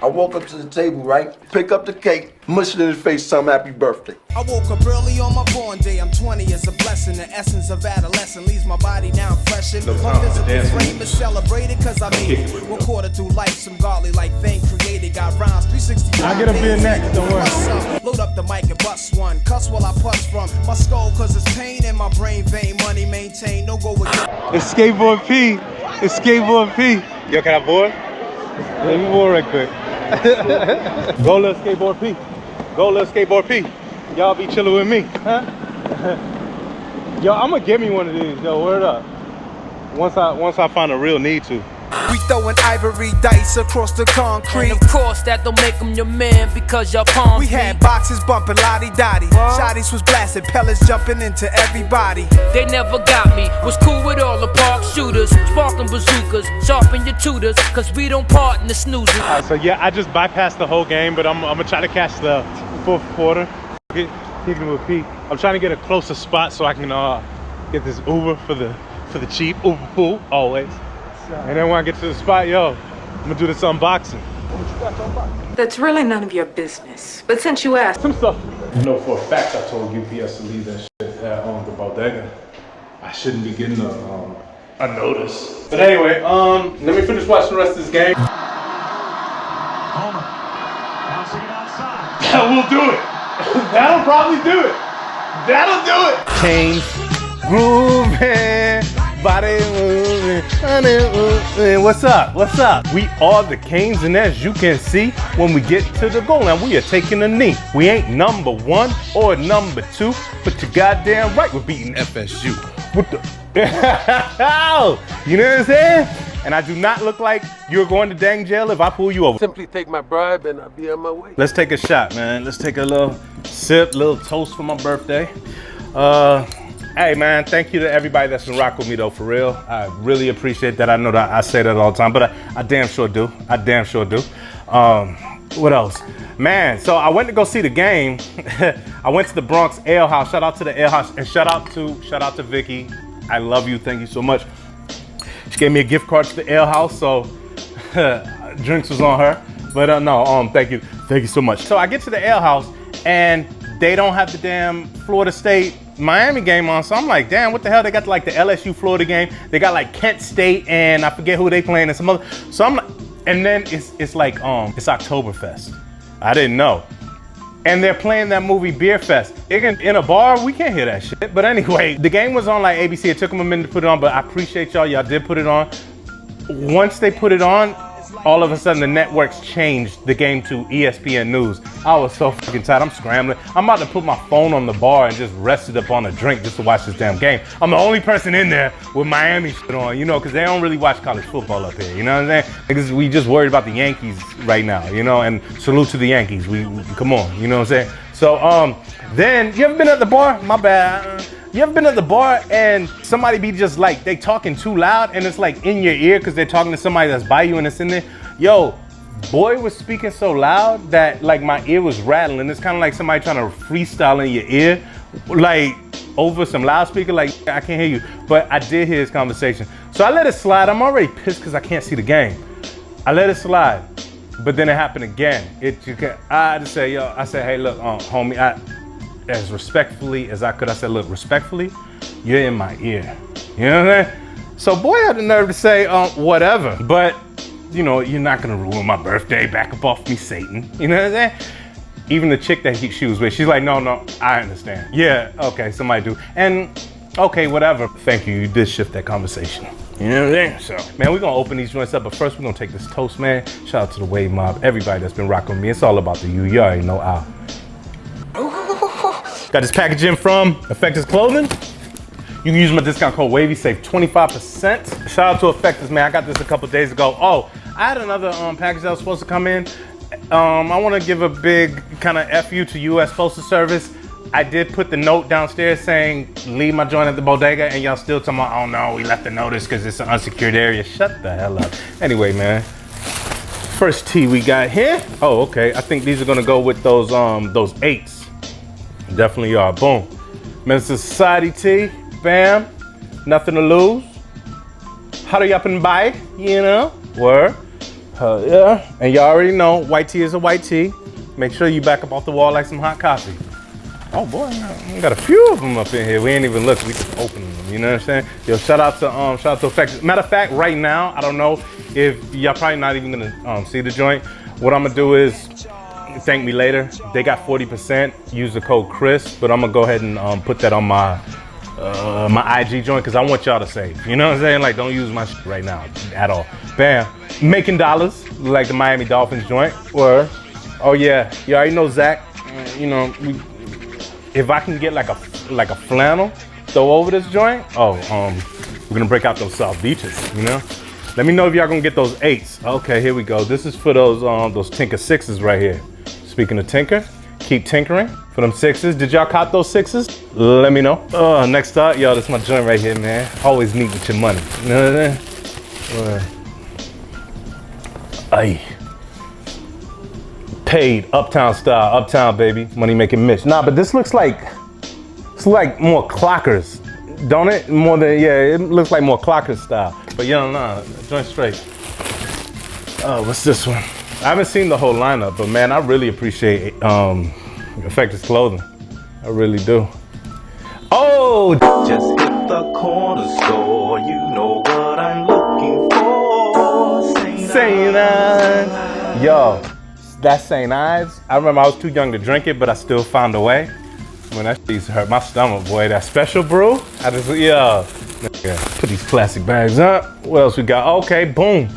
I walk up to the table, right? Pick up the cake, mush it in his face, tell him happy birthday. I woke up early on my born day. I'm 20, it's a blessing. The essence of adolescence leaves my body now freshened. My physical frame is celebrated cause I made it. 1/4 through life, some godly like thing created. Got rhymes 365. I'll get up here next, don't worry. Load up the mic and bust one. Cuss while I puss from my skull cause it's pain in my brain vein. Money maintain, no go again. It's Skateboard P. It's Skateboard P. Yo, can I board? Let me board right quick. Go little Skateboard P. Go little Skateboard P. Y'all be chilling with me, huh? Yo, I'm gonna get me one of these, yo, word up. Once I find a real need to. We throwing ivory dice across the concrete. And of course that don't make them your man because y'all palm. We had boxes bumping lottie-dottie. Shotties was blasting, pellets jumping into everybody. They never got me. Was cool with all the park shooters, sparking bazookas, sharpen your tutors, cause we don't part in the snoozers. So yeah, I just bypassed the whole game, but I'm gonna try to catch the 4th quarter. Kicking with Pete. I'm trying to get a closer spot so I can get this Uber for the cheap Uber pool always. And then when I get to the spot, yo, I'm gonna do this unboxing. That's really none of your business. But since you asked, some stuff. You know for a fact I told UPS to leave that shit at the bodega. I shouldn't be getting a notice. But anyway, let me finish watching the rest of this game. That will do it. That'll probably do it. That'll do it. Change, grooving, body moving, honey moving. What's up? What's up? We are the Canes, and as you can see, when we get to the goal line, we are taking a knee. We ain't number 1 or number 2, but you're goddamn right, we're beating FSU. What the? You know what I'm saying? And I do not look like you're going to dang jail if I pull you over. Simply take my bribe and I'll be on my way. Let's take a shot, man. Let's take a little sip, little toast for my birthday. Hey, man, thank you to everybody that's been rocking with me, though, for real. I really appreciate that. I know that I say that all the time, but I damn sure do. I damn sure do. What else? Man, so I went to go see the game. I went to the Bronx Ale House. Shout out to the Ale House, and shout out to Vicky. I love you. Thank you so much. She gave me a gift card to the Ale House, so drinks was on her. But no, thank you so much. So I get to the Ale House, and they don't have the damn Florida State Miami game on. So I'm like, damn, what the hell? They got like the LSU Florida game. They got like Kent State, and I forget who they playing and some other. So I'm like, and then it's like it's Oktoberfest. I didn't know. And they're playing that movie Beer Fest. In a bar, we can't hear that shit. But anyway, the game was on like ABC. It took them a minute to put it on, but I appreciate y'all. Y'all did put it on. Once they put it on, all of a sudden the networks changed the game to ESPN News. I was so fucking tired. I'm scrambling. I'm about to put my phone on the bar and just rest it up on a drink just to watch this damn game. I'm the only person in there with Miami shit on, you know, because they don't really watch college football up here, you know what I'm saying? Because we just worried about the Yankees right now, you know, and salute to the Yankees. We come on, you know what I'm saying? So then, you ever been at the bar? My bad. You ever been at the bar and somebody be just like, they talking too loud and it's like in your ear because they're talking to somebody that's by you and it's in there? Yo, boy was speaking so loud that like my ear was rattling. It's kind of like somebody trying to freestyle in your ear, like over some loudspeaker, like I can't hear you. But I did hear his conversation. So I let it slide. I'm already pissed because I can't see the game. I let it slide, but then it happened again. I just say, yo, I said, hey, look, homie, as respectfully as I could, I said, look, respectfully, you're in my ear. You know what I'm saying? So boy had the nerve to say, whatever. But, you know, you're not gonna ruin my birthday. Back up off me, Satan. You know what I'm saying? Even the chick that she was with, she's like, no, I understand. Yeah, okay, somebody do. And, okay, whatever. Thank you, you did shift that conversation. You know what I'm saying? So, man, we're gonna open these joints up, but first we're gonna take this toast, man. Shout out to the Wave Mob, everybody that's been rocking with me. It's all about the you already know Al. Got this packaging from Effectus Clothing. You can use my discount code WAVY, save 25%. Shout out to Effectus, man. I got this a couple days ago. Oh, I had another package that was supposed to come in. I want to give a big kind of FU to U.S. Postal Service. I did put the note downstairs saying, leave my joint at the bodega, and y'all still talking about, oh no, we left the notice because it's an unsecured area. Shut the hell up. Anyway, man. First tea we got here. Oh, okay. I think these are gonna go with those 8s. Definitely are. Boom. Minister Society tea. Bam. Nothing to lose. Hurry up and buy, you know. Word. Yeah, and y'all already know white tea is a white tea. Make sure you back up off the wall like some hot coffee. Oh boy, we got a few of them up in here. We ain't even looked. We just opened them. You know what I'm saying? Yo, shout out to Effects. Matter of fact, right now, I don't know if y'all probably not even gonna see the joint. What I'm gonna do is thank me later. They got 40%. Use the code Chris, but I'm gonna go ahead and put that on my my IG joint because I want y'all to save. You know what I'm saying? Like, don't use my shit right now at all. Bam, making dollars like the Miami Dolphins joint. Or, oh yeah, you already know Zach. You know, if I can get like a flannel throw over this joint, we're gonna break out those South Beaches. You know. Let me know if y'all gonna get those 8s. Okay, here we go. This is for those Tinker 6s right here. Speaking of Tinker, keep tinkering for them 6s. Did y'all cop those 6s? Let me know. Next up, yo, this is my joint right here, man. Always neat with your money. You know what I'm saying? Aye. Paid, uptown style, uptown baby. Money making Mitch. Nah, but this looks like, it's like more clockers, don't it? More than, yeah, it looks like more clocker style. But yo, nah, joint straight. What's this one? I haven't seen the whole lineup, but man, I really appreciate Effectus clothing. I really do. Oh! Just hit the corner store, you know what I'm looking for. St. Ives. Yo, that's St. Ives. I remember I was too young to drink it, but I still found a way. When that shit used to hurt my stomach, boy. That special brew, I just, yeah. Put these plastic bags up. What else we got? Okay, boom.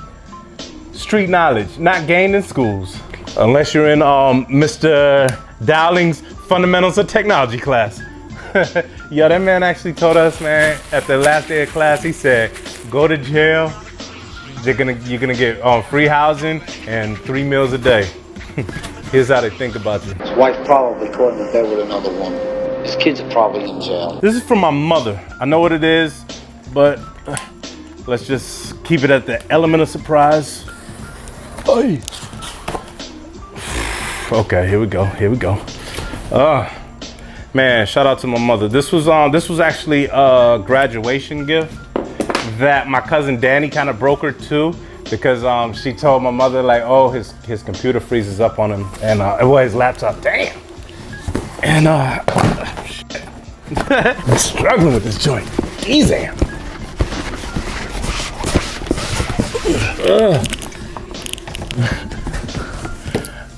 Street knowledge, not gained in schools. Unless you're in Mr. Dowling's Fundamentals of Technology class. Yo, that man actually told us, man, at the last day of class, he said, go to jail, you're gonna get free housing and 3 meals a day. Here's how they think about you. His wife probably caught him in bed with another woman. His kids are probably in jail. This is from my mother. I know what it is, but let's just keep it at the element of surprise. Oy. Okay, here we go. Man, shout out to my mother. This was actually a graduation gift that my cousin Danny kind of brokered too, because she told my mother like, oh, his computer freezes up on him, and well, his laptop, damn. And I'm struggling with this joint. Easy.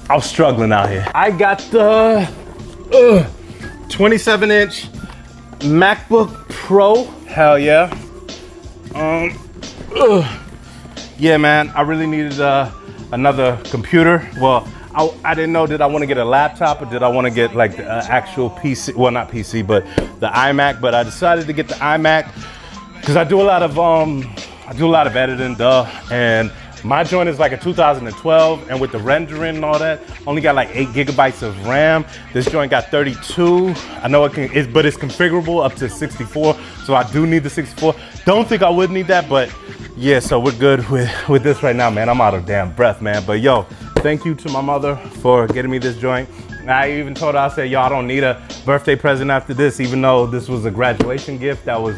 I was struggling out here. I got the 27-inch MacBook Pro. Hell yeah. Yeah, man, I really needed another computer. Well, I didn't know, did I want to get a laptop or did I want to get like the actual PC? Well, not PC, but the iMac. But I decided to get the iMac because I do a lot of editing, and my joint is like a 2012, and with the rendering and all that, only got like 8 gigabytes of RAM. This joint got 32. I know but it's configurable up to 64, so I do need the 64. Don't think I would need that, but yeah, so we're good with this right now, man. I'm out of damn breath, man. But yo, thank you to my mother for getting me this joint. I even told her, I said, yo, I don't need a birthday present after this, even though this was a graduation gift that was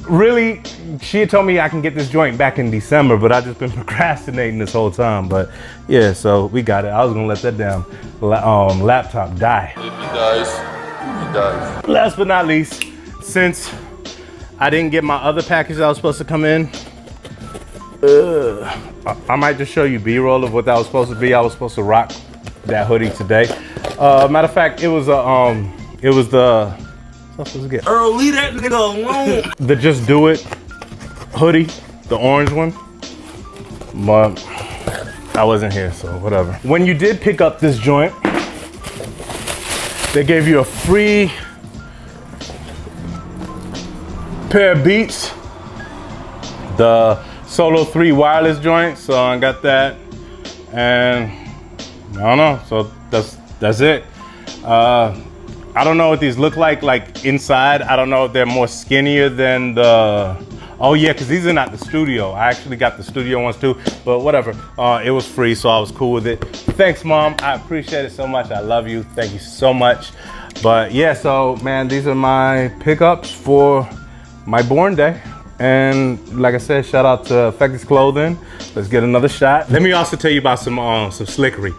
really, she had told me I can get this joint back in December, but I just been procrastinating this whole time. But yeah, so we got it. I was gonna let that damn laptop die. If he dies. Last but not least, since I didn't get my other package that was supposed to come in, I might just show you B-roll of what that was supposed to be. I was supposed to rock that hoodie today. Matter of fact, it was the supposed to get? Earl, leave that nigga alone. The Just Do It hoodie, the orange one. But I wasn't here, so whatever. When you did pick up this joint, they gave you a free pair of Beats, the Solo 3 wireless joint. So I got that, and I don't know. So that's it. I don't know what these look like inside. I don't know if they're more skinnier than the, oh yeah, because these are not the studio. I actually got the studio ones too, but whatever. It was free, so I was cool with it. Thanks, Mom. I appreciate it so much. I love you. Thank you so much. But yeah, so man, these are my pickups for my born day. And like I said, shout out to Effectus Clothing. Let's get another shot. Let me also tell you about some slickery.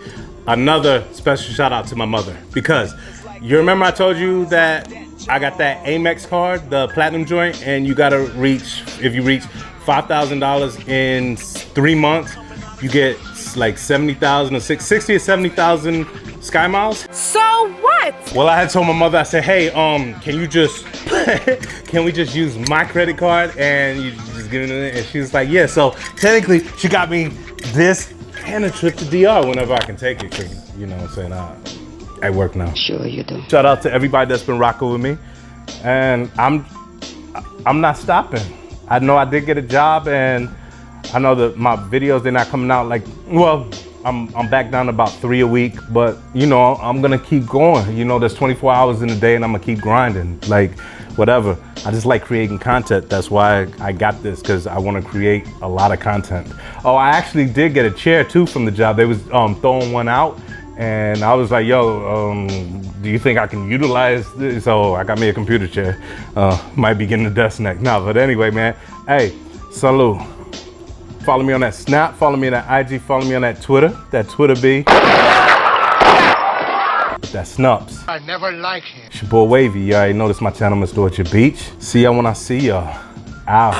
Another special shout out to my mother, because you remember I told you that I got that Amex card, the platinum joint, and you gotta reach, if you reach $5,000 in 3 months, you get like 70,000 or 60 or 70,000 Sky Miles. So what? Well, I had told my mother, I said, hey, can you just, can we just use my credit card and you just give it? And she was like, yeah. So technically, she got me this and a trip to DR whenever I can take it, cause you know what I'm saying, I work now. Sure you do. Shout out to everybody that's been rocking with me, and I'm not stopping. I know I did get a job, and I know that my videos, they're not coming out like, well, I'm back down to about 3 a week, but you know, I'm gonna keep going. You know, there's 24 hours in a day and I'm gonna keep grinding, like whatever. I just like creating content. That's why I got this, because I wanna create a lot of content. Oh, I actually did get a chair too from the job. They was throwing one out, and I was like, yo, do you think I can utilize this? So I got me a computer chair. Might be getting the desk next. No, but anyway, man, hey, salute. Follow me on that Snap, follow me on that IG, follow me on that Twitter B. That Snups. I never like him. It's your boy Wavy. You already know this, my channel, Mr. Orchard Beach. See y'all when I see y'all. Out.